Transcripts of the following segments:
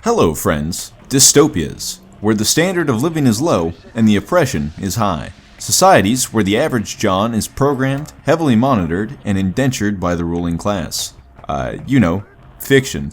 Hello friends, dystopias, where the standard of living is low and the oppression is high. Societies where the average John is programmed, heavily monitored, and indentured by the ruling class. Fiction.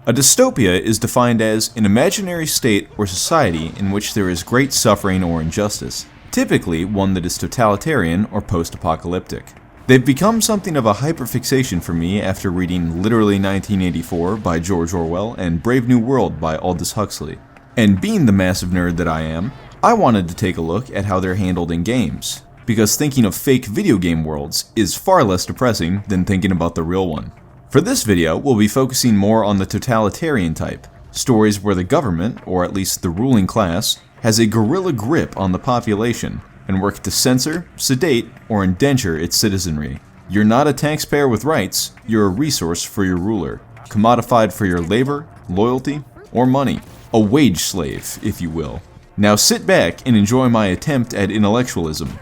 A dystopia is defined as an imaginary state or society in which there is great suffering or injustice, typically one that is totalitarian or post-apocalyptic. They've become something of a hyperfixation for me after reading literally 1984 by George Orwell and Brave New World by Aldous Huxley. And being the massive nerd that I am, I wanted to take a look at how they're handled in games, because thinking of fake video game worlds is far less depressing than thinking about the real one. For this video, we'll be focusing more on the totalitarian type, stories where the government, or at least the ruling class, has a guerrilla grip on the population and work to censor, sedate, or indenture its citizenry. You're not a taxpayer with rights, you're a resource for your ruler, commodified for your labor, loyalty, or money. A wage slave, if you will. Now sit back and enjoy my attempt at intellectualism.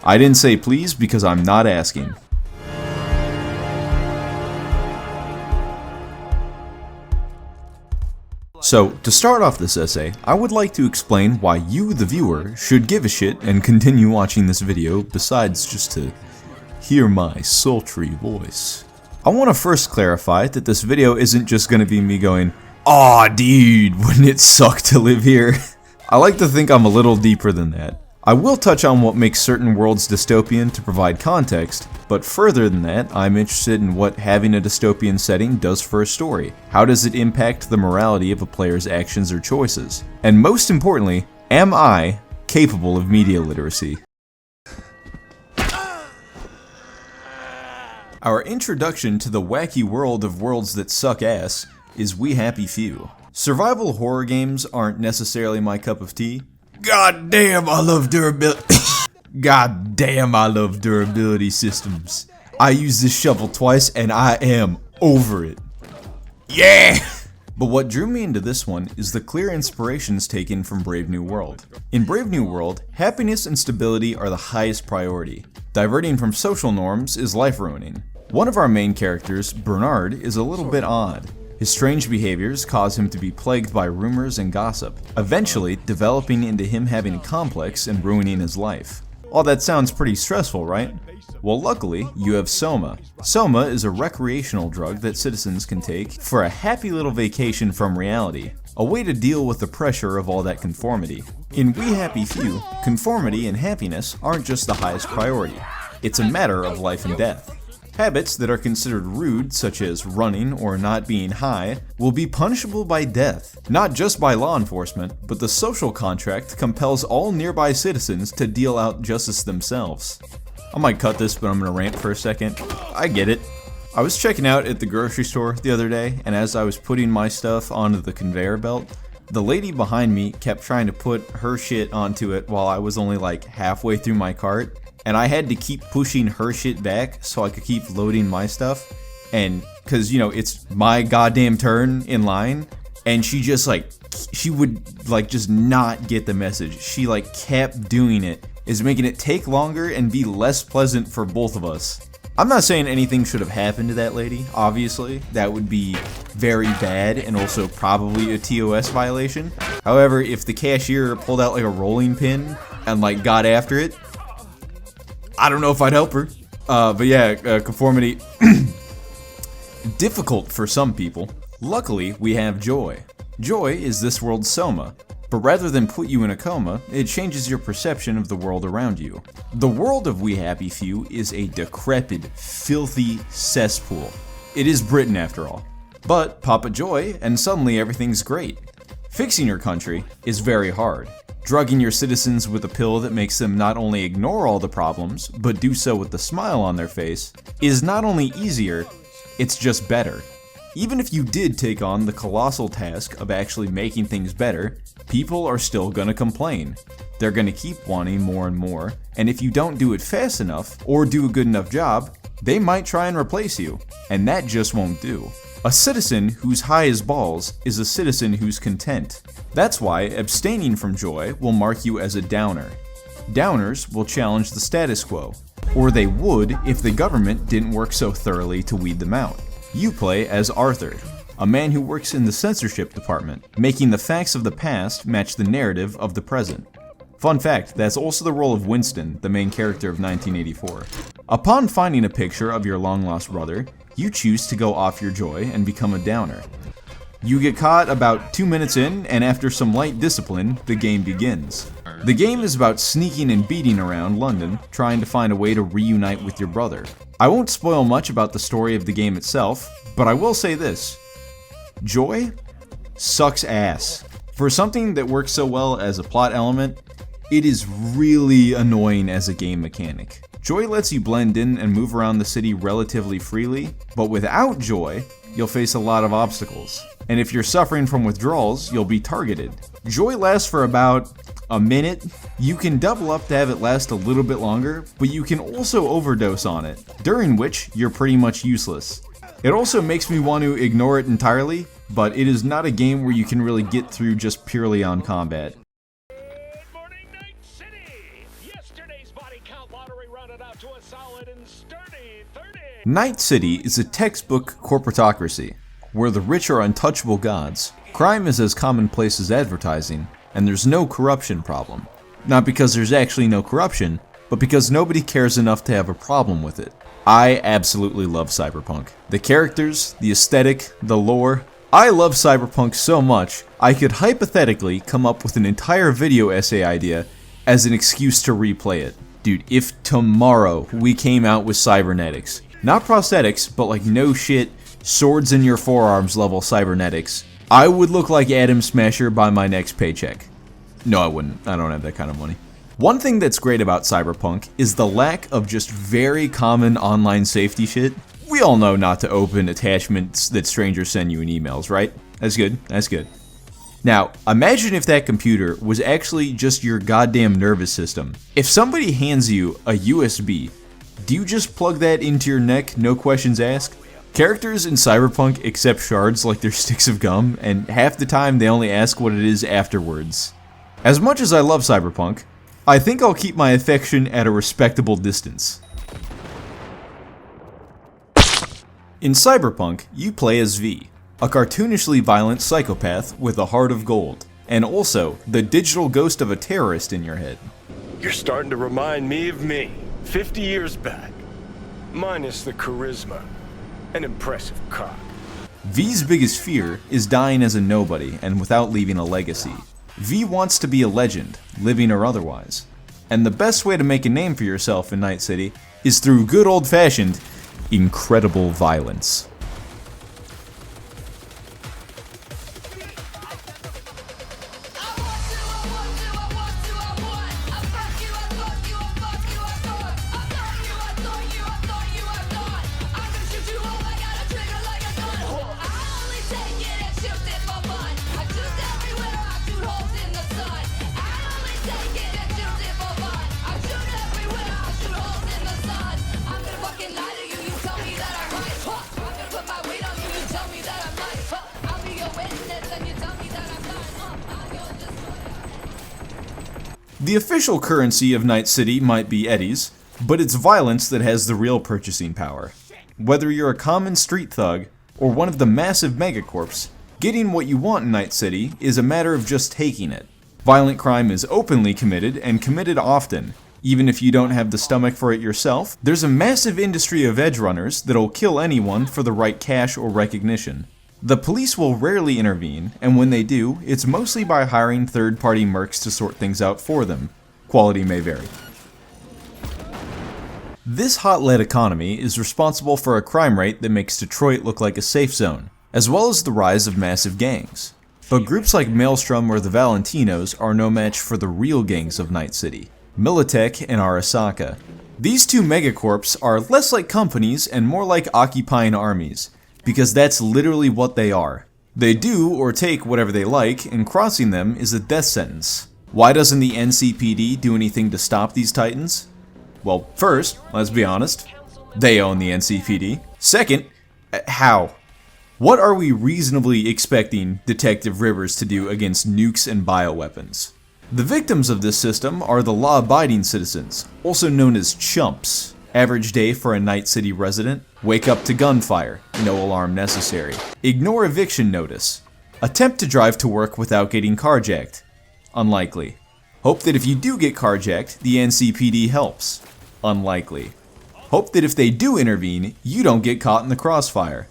I didn't say please because I'm not asking. So, to start off this essay, I would like to explain why you, the viewer, should give a shit and continue watching this video besides just to hear my sultry voice. I want to first clarify that this video isn't just going to be me going, "Aw dude, wouldn't it suck to live here?" I like to think I'm a little deeper than that. I will touch on what makes certain worlds dystopian to provide context, but further than that, I'm interested in what having a dystopian setting does for a story. How does it impact the morality of a player's actions or choices? And most importantly, am I capable of media literacy? Our introduction to the wacky world of worlds that suck ass is We Happy Few. Survival horror games aren't necessarily my cup of tea. God damn, I love durability. God damn, I love durability systems. I used this shovel twice and I am over it. Yeah! But what drew me into this one is the clear inspirations taken from Brave New World. In Brave New World, happiness and stability are the highest priority. Diverting from social norms is life-ruining. One of our main characters, Bernard, is a little bit odd. His strange behaviors cause him to be plagued by rumors and gossip, eventually developing into him having a complex and ruining his life. All that sounds pretty stressful, right? Well, luckily, you have Soma. Soma is a recreational drug that citizens can take for a happy little vacation from reality, a way to deal with the pressure of all that conformity. In We Happy Few, conformity and happiness aren't just the highest priority. It's a matter of life and death. Habits that are considered rude, such as running or not being high, will be punishable by death. Not just by law enforcement, but the social contract compels all nearby citizens to deal out justice themselves. I might cut this, but I'm gonna rant for a second. I get it. I was checking out at the grocery store the other day, and as I was putting my stuff onto the conveyor belt, the lady behind me kept trying to put her shit onto it while I was only like halfway through my cart. And I had to keep pushing her shit back so I could keep loading my stuff. And, cause it's my goddamn turn in line. And she just she would just not get the message. She kept doing it. Is making it take longer and be less pleasant for both of us. I'm not saying anything should have happened to that lady, obviously. That would be very bad and also probably a TOS violation. However, if the cashier pulled out a rolling pin and got after it, I don't know if I'd help her. But yeah, conformity. Difficult for some people. Luckily, we have Joy. Joy is this world's Soma, but rather than put you in a coma, it changes your perception of the world around you. The world of We Happy Few is a decrepit, filthy cesspool. It is Britain after all. But pop a Joy, and suddenly everything's great. Fixing your country is very hard. Drugging your citizens with a pill that makes them not only ignore all the problems, but do so with a smile on their face, is not only easier, it's just better. Even if you did take on the colossal task of actually making things better, people are still gonna complain. They're gonna keep wanting more and more, and if you don't do it fast enough, or do a good enough job, they might try and replace you, and that just won't do. A citizen who's high as balls is a citizen who's content. That's why abstaining from joy will mark you as a downer. Downers will challenge the status quo, or they would if the government didn't work so thoroughly to weed them out. You play as Arthur. a man who works in the censorship department, making the facts of the past match the narrative of the present. Fun fact, that's also the role of Winston, the main character of 1984. Upon finding a picture of your long-lost brother, you choose to go off your joy and become a downer. You get caught about 2 minutes in, and after some light discipline, the game begins. The game is about sneaking and beating around London, trying to find a way to reunite with your brother. I won't spoil much about the story of the game itself, but I will say this. Joy sucks ass. For something that works so well as a plot element, it is really annoying as a game mechanic. Joy lets you blend in and move around the city relatively freely, but without Joy, you'll face a lot of obstacles. And if you're suffering from withdrawals, you'll be targeted. Joy lasts for about a minute. You can double up to have it last a little bit longer, but you can also overdose on it, during which you're pretty much useless. It also makes me want to ignore it entirely, but it is not a game where you can really get through just purely on combat. Night City is a textbook corporatocracy, where the rich are untouchable gods, crime is as commonplace as advertising, and there's no corruption problem. Not because there's actually no corruption, but because nobody cares enough to have a problem with it. I absolutely love Cyberpunk. The characters, the aesthetic, the lore. I love Cyberpunk so much, I could hypothetically come up with an entire video essay idea as an excuse to replay it. Dude, if tomorrow we came out with cybernetics, not prosthetics, but like no shit, swords in your forearms level cybernetics, I would look like Adam Smasher by my next paycheck. No, I wouldn't. I don't have that kind of money. One thing that's great about Cyberpunk is the lack of just very common online safety shit. We all know not to open attachments that strangers send you in emails, right? That's good. That's good. Now, imagine if that computer was actually just your goddamn nervous system. If somebody hands you a USB, do you just plug that into your neck, no questions asked? Characters in Cyberpunk accept shards like they're sticks of gum, and half the time they only ask what it is afterwards. As much as I love Cyberpunk, I think I'll keep my affection at a respectable distance. In Cyberpunk, you play as V, a cartoonishly violent psychopath with a heart of gold, and also the digital ghost of a terrorist in your head. You're starting to remind me of me, 50 years back. Minus the charisma. An impressive cock. V's biggest fear is dying as a nobody and without leaving a legacy. V wants to be a legend, living or otherwise. And the best way to make a name for yourself in Night City is through good old-fashioned, incredible violence. The official currency of Night City might be eddies, but it's violence that has the real purchasing power. Whether you're a common street thug or one of the massive megacorps, getting what you want in Night City is a matter of just taking it. Violent crime is openly committed and committed often. Even if you don't have the stomach for it yourself, there's a massive industry of edge runners that'll kill anyone for the right cash or recognition. The police will rarely intervene, and when they do, it's mostly by hiring third-party mercs to sort things out for them. Quality may vary. This hot lead economy is responsible for a crime rate that makes Detroit look like a safe zone, as well as the rise of massive gangs. But groups like Maelstrom or the Valentinos are no match for the real gangs of Night City, Militech and Arasaka. These two megacorps are less like companies and more like occupying armies, because that's literally what they are. They do or take whatever they like, and crossing them is a death sentence. Why doesn't the NCPD do anything to stop these titans? Well, first, let's be honest, they own the NCPD. Second, how? What are we reasonably expecting Detective Rivers to do against nukes and bioweapons? The victims of this system are the law-abiding citizens, also known as chumps. Average day for a Night City resident. Wake up to gunfire, no alarm necessary. Ignore eviction notice. Attempt to drive to work without getting carjacked. Unlikely. Hope that if you do get carjacked, the NCPD helps. Unlikely. Hope that if they do intervene, you don't get caught in the crossfire.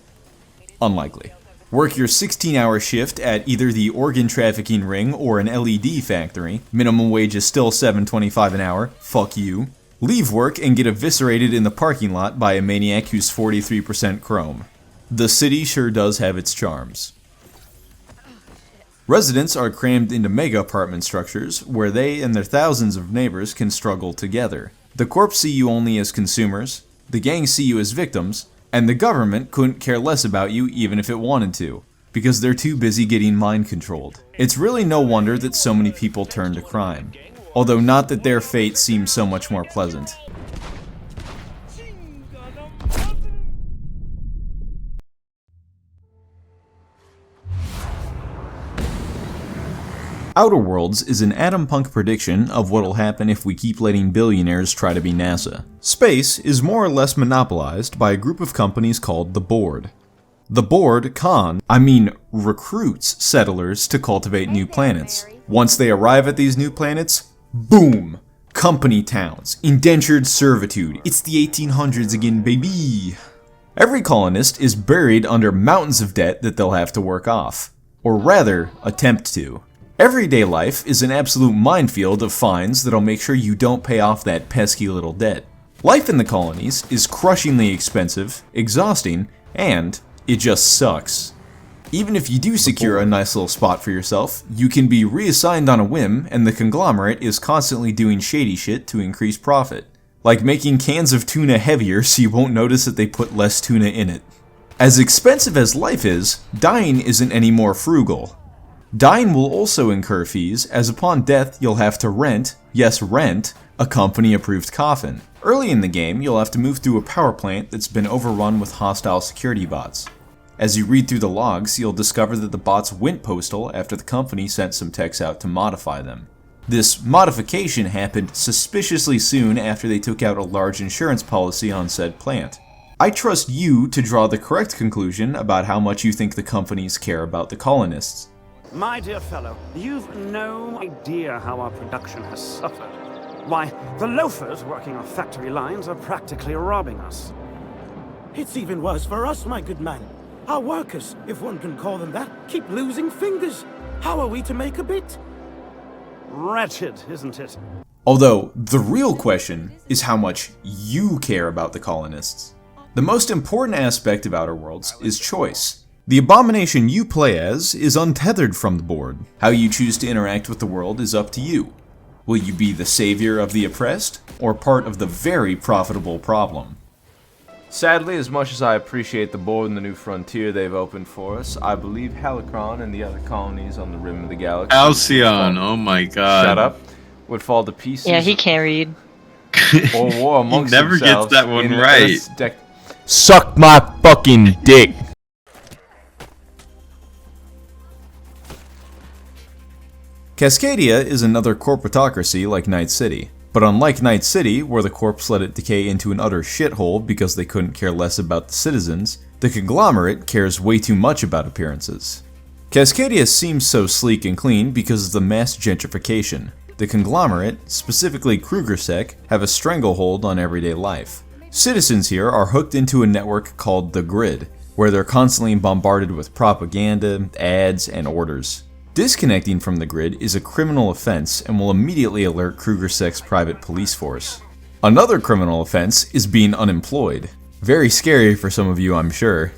Unlikely. Work your 16-hour shift at either the organ trafficking ring or an LED factory. Minimum wage is still $7.25 an hour. Fuck you. Leave work and get eviscerated in the parking lot by a maniac who's 43% chrome. The city sure does have its charms. Residents are crammed into mega apartment structures where they and their thousands of neighbors can struggle together. The corps see you only as consumers, the gangs see you as victims, and the government couldn't care less about you even if it wanted to, because they're too busy getting mind controlled. It's really no wonder that so many people turn to crime, although not that their fate seems so much more pleasant. Outer Worlds is an Atom Punk prediction of what'll happen if we keep letting billionaires try to be NASA. Space is more or less monopolized by a group of companies called the Board. The Board recruits settlers to cultivate new planets. Once they arrive at these new planets, boom! Company towns, indentured servitude, it's the 1800s again, baby! Every colonist is buried under mountains of debt that they'll have to work off. Or rather, attempt to. Everyday life is an absolute minefield of fines that'll make sure you don't pay off that pesky little debt. Life in the colonies is crushingly expensive, exhausting, and it just sucks. Even if you do secure a nice little spot for yourself, you can be reassigned on a whim, and the conglomerate is constantly doing shady shit to increase profit. Like making cans of tuna heavier so you won't notice that they put less tuna in it. As expensive as life is, dying isn't any more frugal. Dying will also incur fees, as upon death you'll have to rent, yes rent, a company-approved coffin. Early in the game, you'll have to move through a power plant that's been overrun with hostile security bots. As you read through the logs, you'll discover that the bots went postal after the company sent some techs out to modify them. This modification happened suspiciously soon after they took out a large insurance policy on said plant. I trust you to draw the correct conclusion about how much you think the companies care about the colonists. My dear fellow, you've no idea how our production has suffered. Why, the loafers working our factory lines are practically robbing us. It's even worse for us, my good man. Our workers, if one can call them that, keep losing fingers. How are we to make a bit? Wretched, isn't it? Although, the real question is how much you care about the colonists. The most important aspect of Outer Worlds is choice. The abomination you play as is untethered from the Board. How you choose to interact with the world is up to you. Will you be the savior of the oppressed, or part of the very profitable problem? Sadly, as much as I appreciate the Board and the new frontier they've opened for us, I believe Helicron and the other colonies on the rim of the galaxy... Alcyon, oh my god. Shut up. Would fall to pieces. Yeah, he carried. Or war amongst he never themselves gets that one in right. Suck my fucking dick! Cascadia is another corporatocracy like Night City. But unlike Night City, where the corps let it decay into an utter shithole because they couldn't care less about the citizens, the conglomerate cares way too much about appearances. Cascadia seems so sleek and clean because of the mass gentrification. The conglomerate, specifically KrugerSec, have a stranglehold on everyday life. Citizens here are hooked into a network called the Grid, where they're constantly bombarded with propaganda, ads, and orders. Disconnecting from the Grid is a criminal offense and will immediately alert KrugerSec's private police force. Another criminal offense is being unemployed. Very scary for some of you, I'm sure.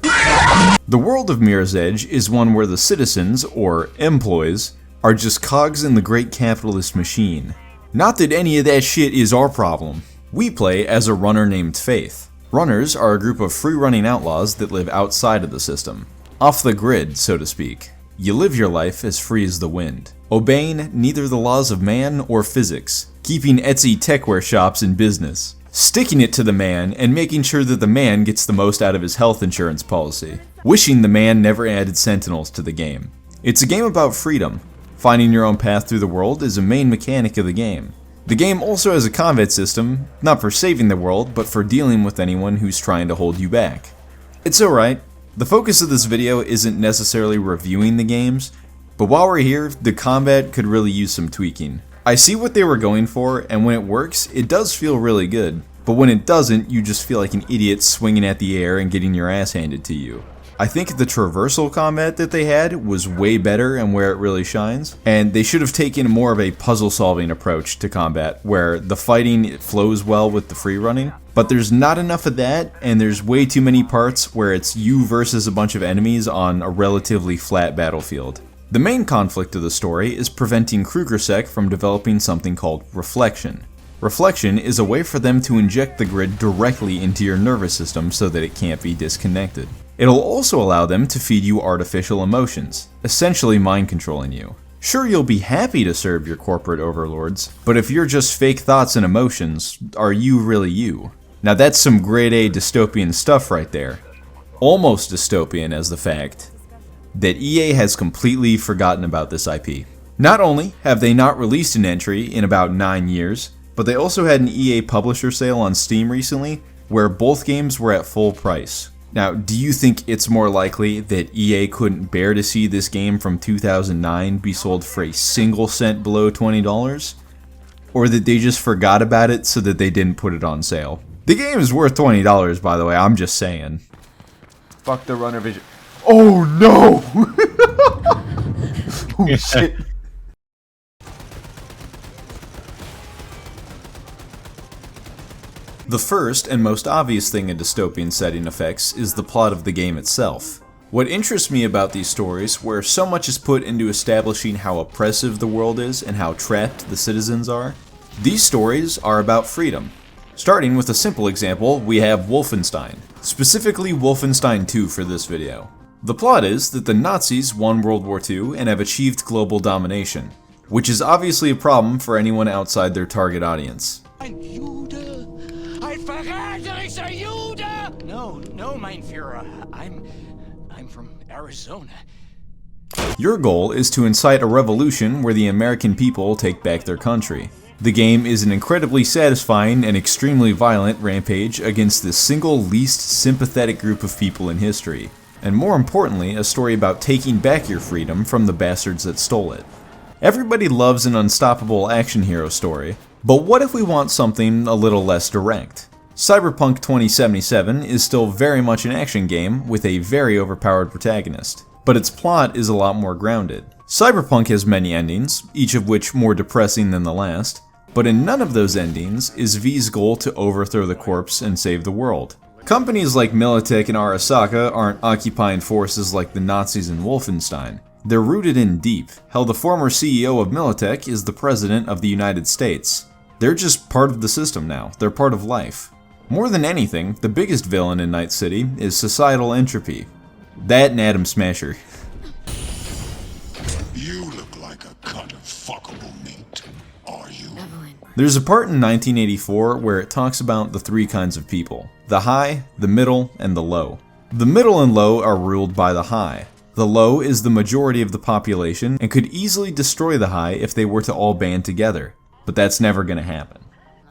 The world of Mirror's Edge is one where the citizens, or employees, are just cogs in the great capitalist machine. Not that any of that shit is our problem. We play as a runner named Faith. Runners are a group of free-running outlaws that live outside of the system. Off the grid, so to speak. You live your life as free as the wind, obeying neither the laws of man or physics, keeping Etsy techwear shops in business, sticking it to the man and making sure that the man gets the most out of his health insurance policy, wishing the man never added sentinels to the game. It's a game about freedom. Finding your own path through the world is a main mechanic of the game. The game also has a combat system, not for saving the world, but for dealing with anyone who's trying to hold you back. It's alright. The focus of this video isn't necessarily reviewing the games, but while we're here, the combat could really use some tweaking. I see what they were going for, and when it works, it does feel really good, but when it doesn't, you just feel like an idiot swinging at the air and getting your ass handed to you. I think the traversal combat that they had was way better and where it really shines, and they should have taken more of a puzzle-solving approach to combat, where the fighting flows well with the free running, but there's not enough of that, and there's way too many parts where it's you versus a bunch of enemies on a relatively flat battlefield. The main conflict of the story is preventing KrugerSec from developing something called Reflection. Reflection is a way for them to inject the grid directly into your nervous system so that it can't be disconnected. It'll also allow them to feed you artificial emotions, essentially mind controlling you. Sure, you'll be happy to serve your corporate overlords, but if you're just fake thoughts and emotions, are you really you? Now that's some grade A dystopian stuff right there. Almost dystopian as the fact that EA has completely forgotten about this IP. Not only have they not released an entry in about 9 years, but they also had an EA publisher sale on Steam recently where both games were at full price. Now, do you think it's more likely that EA couldn't bear to see this game from 2009 be sold for a single cent below $20? Or that they just forgot about it so that they didn't put it on sale? The game is worth $20, by the way, I'm just saying. Fuck the runner vision. Oh no! Oh shit. The first and most obvious thing a dystopian setting affects is the plot of the game itself. What interests me about these stories, where so much is put into establishing how oppressive the world is and how trapped the citizens are, these stories are about freedom. Starting with a simple example, we have Wolfenstein, specifically Wolfenstein 2 for this video. The plot is that the Nazis won World War II and have achieved global domination, which is obviously a problem for anyone outside their target audience. No, mein Führer. I'm from Arizona. Your goal is to incite a revolution where the American people take back their country. The game is an incredibly satisfying and extremely violent rampage against the single least sympathetic group of people in history, and more importantly, a story about taking back your freedom from the bastards that stole it. Everybody loves an unstoppable action hero story, but what if we want something a little less direct? Cyberpunk 2077 is still very much an action game with a very overpowered protagonist, but its plot is a lot more grounded. Cyberpunk has many endings, each of which more depressing than the last, but in none of those endings is V's goal to overthrow the corpse and save the world. Companies like Militech and Arasaka aren't occupying forces like the Nazis in Wolfenstein. They're rooted in deep. Hell, the former CEO of Militech is the President of the United States. They're just part of the system now. They're part of life. More than anything, the biggest villain in Night City is societal entropy. That and Atom Smasher. You look like a cut of fuckable meat, are you? There's a part in 1984 where it talks about the three kinds of people: the high, the middle, and the low. The middle and low are ruled by the high. The low is the majority of the population and could easily destroy the high if they were to all band together, but that's never going to happen.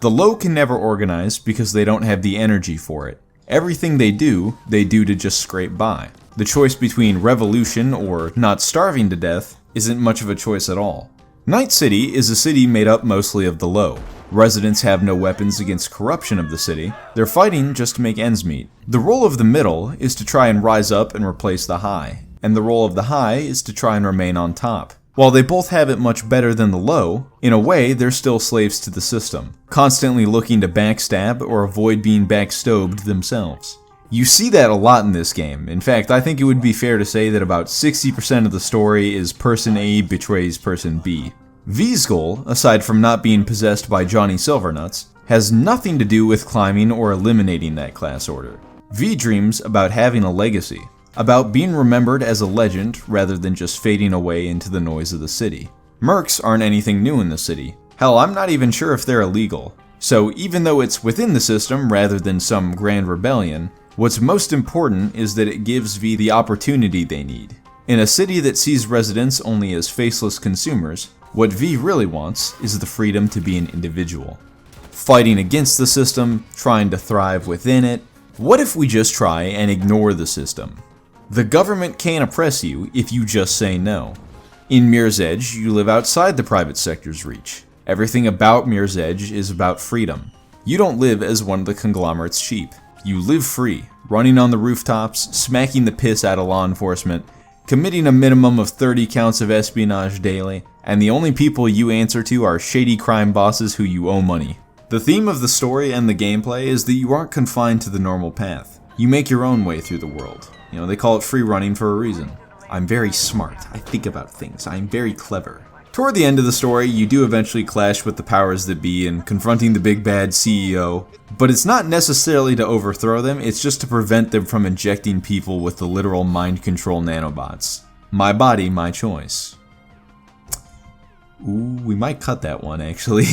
The low can never organize because they don't have the energy for it. Everything they do to just scrape by. The choice between revolution or not starving to death isn't much of a choice at all. Night City is a city made up mostly of the low. Residents have no weapons against corruption of the city. They're fighting just to make ends meet. The role of the middle is to try and rise up and replace the high, and the role of the high is to try and remain on top. While they both have it much better than the low, in a way they're still slaves to the system, constantly looking to backstab or avoid being backstabbed themselves. You see that a lot in this game. In fact, I think it would be fair to say that about 60% of the story is person A betrays person B. V's goal, aside from not being possessed by Johnny Silvernuts, has nothing to do with climbing or eliminating that class order. V dreams about having a legacy, about being remembered as a legend rather than just fading away into the noise of the city. Mercs aren't anything new in the city. Hell, I'm not even sure if they're illegal. So even though it's within the system rather than some grand rebellion, what's most important is that it gives V the opportunity they need. In a city that sees residents only as faceless consumers, What V really wants is the freedom to be an individual. Fighting against the system, trying to thrive within it. What if we just try and ignore the system? The government can't oppress you if you just say no. In Mirror's Edge, you live outside the private sector's reach. Everything about Mirror's Edge is about freedom. You don't live as one of the conglomerate's sheep. You live free, running on the rooftops, smacking the piss out of law enforcement, committing a minimum of 30 counts of espionage daily, and the only people you answer to are shady crime bosses who you owe money. The theme of the story and the gameplay is that you aren't confined to the normal path. You make your own way through the world. You know, they call it free running for a reason. I'm very smart. I think about things. I'm very clever. Toward the end of the story, you do eventually clash with the powers that be in confronting the big bad CEO, but it's not necessarily to overthrow them, it's just to prevent them from injecting people with the literal mind control nanobots. My body, my choice. Ooh, we might cut that one actually.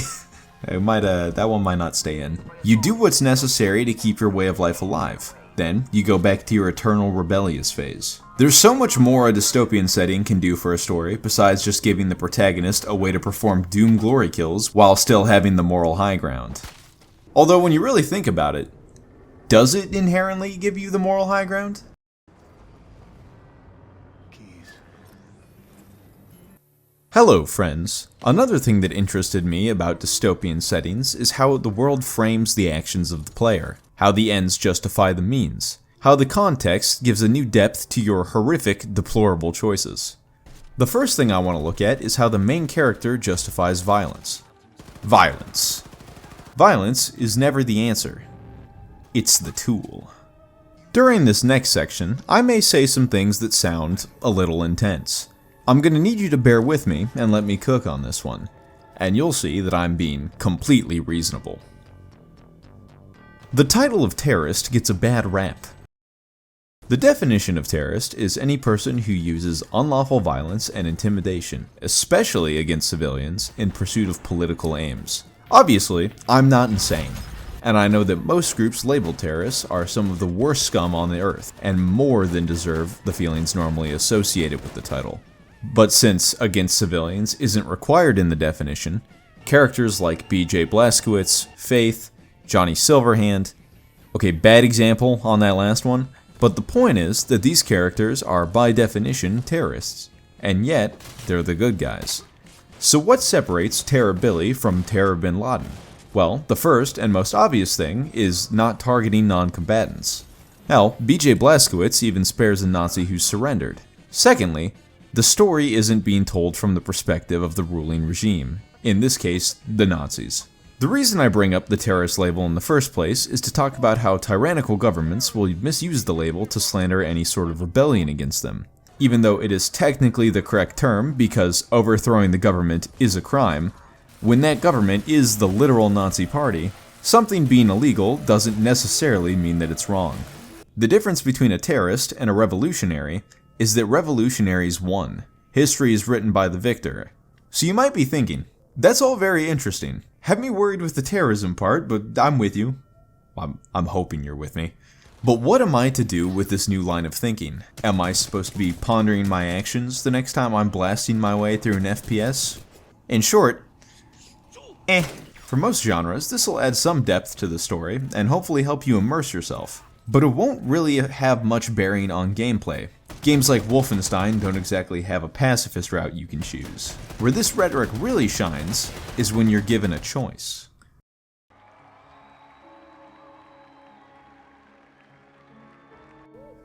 That one might not stay in. You do what's necessary to keep your way of life alive. Then, you go back to your eternal rebellious phase. There's so much more a dystopian setting can do for a story, besides just giving the protagonist a way to perform doom glory kills while still having the moral high ground. Although when you really think about it, does it inherently give you the moral high ground? Hello friends. Another thing that interested me about dystopian settings is how the world frames the actions of the player, how the ends justify the means, how the context gives a new depth to your horrific, deplorable choices. The first thing I want to look at is how the main character justifies violence. Violence. Violence is never the answer. It's the tool. During this next section, I may say some things that sound a little intense. I'm gonna need you to bear with me and let me cook on this one, and you'll see that I'm being completely reasonable. The title of terrorist gets a bad rap. The definition of terrorist is any person who uses unlawful violence and intimidation, especially against civilians, in pursuit of political aims. Obviously, I'm not insane, and I know that most groups labeled terrorists are some of the worst scum on the earth, and more than deserve the feelings normally associated with the title. But since against civilians isn't required in the definition, characters like BJ Blazkowicz, Faith, Johnny Silverhand, okay, bad example on that last one, but the point is that these characters are by definition terrorists, and yet they're the good guys. So what separates Terror Billy from Terror Bin Laden? Well, the first and most obvious thing is not targeting non-combatants. Hell, BJ Blazkowicz even spares a Nazi who surrendered. Secondly, the story isn't being told from the perspective of the ruling regime, in this case, the Nazis. The reason I bring up the terrorist label in the first place is to talk about how tyrannical governments will misuse the label to slander any sort of rebellion against them. Even though it is technically the correct term because overthrowing the government is a crime, when that government is the literal Nazi party, something being illegal doesn't necessarily mean that it's wrong. The difference between a terrorist and a revolutionary is that revolutionaries won. History is written by the victor. So you might be thinking, that's all very interesting. Have me worried with the terrorism part, but I'm with you. I'm hoping you're with me. But what am I to do with this new line of thinking? Am I supposed to be pondering my actions the next time I'm blasting my way through an FPS? In short, For most genres, this will add some depth to the story, and hopefully help you immerse yourself. But it won't really have much bearing on gameplay. Games like Wolfenstein don't exactly have a pacifist route you can choose. Where this rhetoric really shines is when you're given a choice.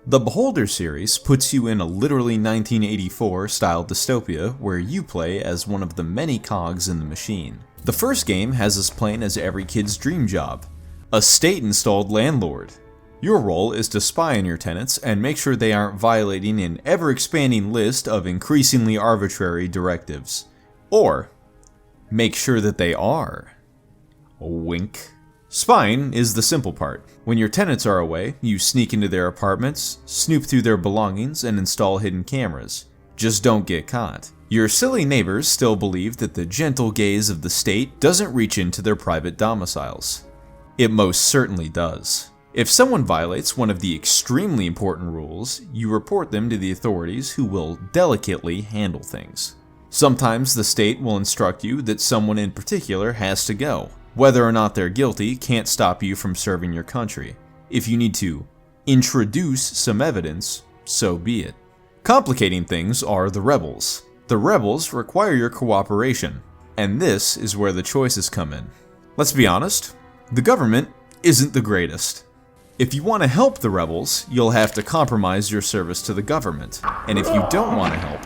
The Beholder series puts you in a literally 1984 style dystopia where you play as one of the many cogs in the machine. The first game has us playing as every kid's dream job, a state-installed landlord. Your role is to spy on your tenants and make sure they aren't violating an ever-expanding list of increasingly arbitrary directives. Or, make sure that they are. Wink. Spying is the simple part. When your tenants are away, you sneak into their apartments, snoop through their belongings, and install hidden cameras. Just don't get caught. Your silly neighbors still believe that the gentle gaze of the state doesn't reach into their private domiciles. It most certainly does. If someone violates one of the extremely important rules, you report them to the authorities who will delicately handle things. Sometimes the state will instruct you that someone in particular has to go. Whether or not they're guilty can't stop you from serving your country. If you need to introduce some evidence, so be it. Complicating things are the rebels. The rebels require your cooperation, and this is where the choices come in. Let's be honest, the government isn't the greatest. If you want to help the rebels, you'll have to compromise your service to the government. And if you don't want to help,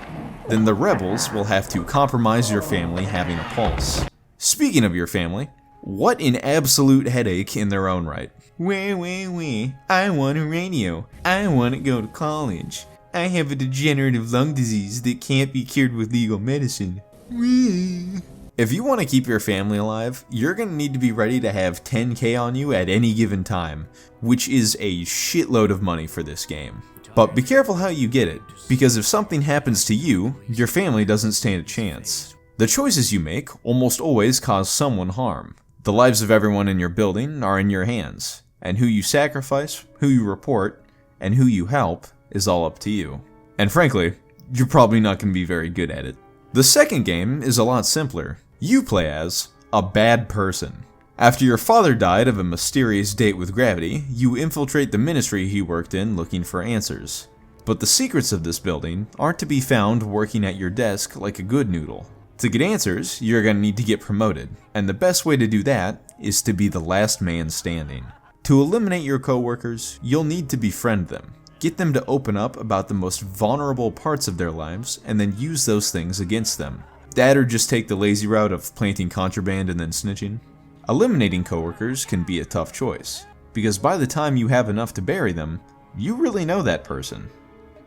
then the rebels will have to compromise your family having a pulse. Speaking of your family, what an absolute headache in their own right. Wee, I want a radio. I want to go to college. I have a degenerative lung disease that can't be cured with legal medicine. Wee. If you want to keep your family alive, you're going to need to be ready to have 10K on you at any given time, which is a shitload of money for this game. But be careful how you get it, because if something happens to you, your family doesn't stand a chance. The choices you make almost always cause someone harm. The lives of everyone in your building are in your hands, and who you sacrifice, who you report, and who you help is all up to you. And frankly, you're probably not going to be very good at it. The second game is a lot simpler. You play as a bad person. After your father died of a mysterious date with gravity, you infiltrate the ministry he worked in looking for answers. But the secrets of this building aren't to be found working at your desk like a good noodle. To get answers, you're going to need to get promoted, and the best way to do that is to be the last man standing. To eliminate your coworkers, you'll need to befriend them. Get them to open up about the most vulnerable parts of their lives, and then use those things against them. That or just take the lazy route of planting contraband and then snitching. Eliminating coworkers can be a tough choice, because by the time you have enough to bury them, you really know that person.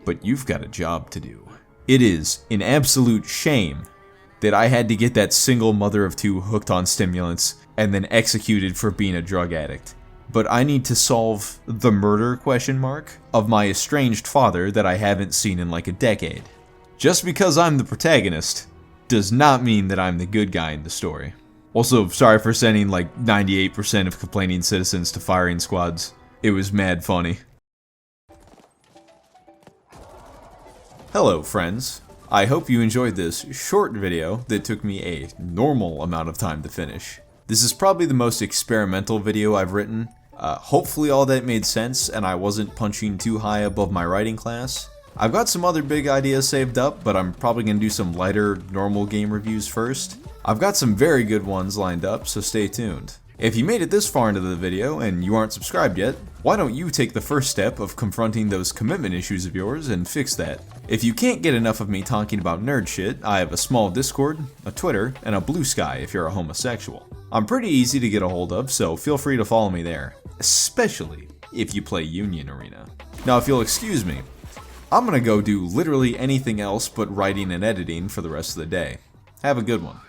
But you've got a job to do. It is an absolute shame that I had to get that single mother of two hooked on stimulants and then executed for being a drug addict. But I need to solve the murder ? Of my estranged father that I haven't seen in like a decade. Just because I'm the protagonist does not mean that I'm the good guy in the story. Also, sorry for sending like 98% of complaining citizens to firing squads. It was mad funny. Hello friends. I hope you enjoyed this short video that took me a normal amount of time to finish. This is probably the most experimental video I've written. Hopefully all that made sense and I wasn't punching too high above my writing class. I've got some other big ideas saved up, but I'm probably going to do some lighter, normal game reviews first. I've got some very good ones lined up, so stay tuned. If you made it this far into the video and you aren't subscribed yet, why don't you take the first step of confronting those commitment issues of yours and fix that? If you can't get enough of me talking about nerd shit, I have a small Discord, a Twitter, and a Blue Sky if you're a homosexual. I'm pretty easy to get a hold of, so feel free to follow me there, especially if you play Union Arena. Now if you'll excuse me, I'm gonna go do literally anything else but writing and editing for the rest of the day. Have a good one.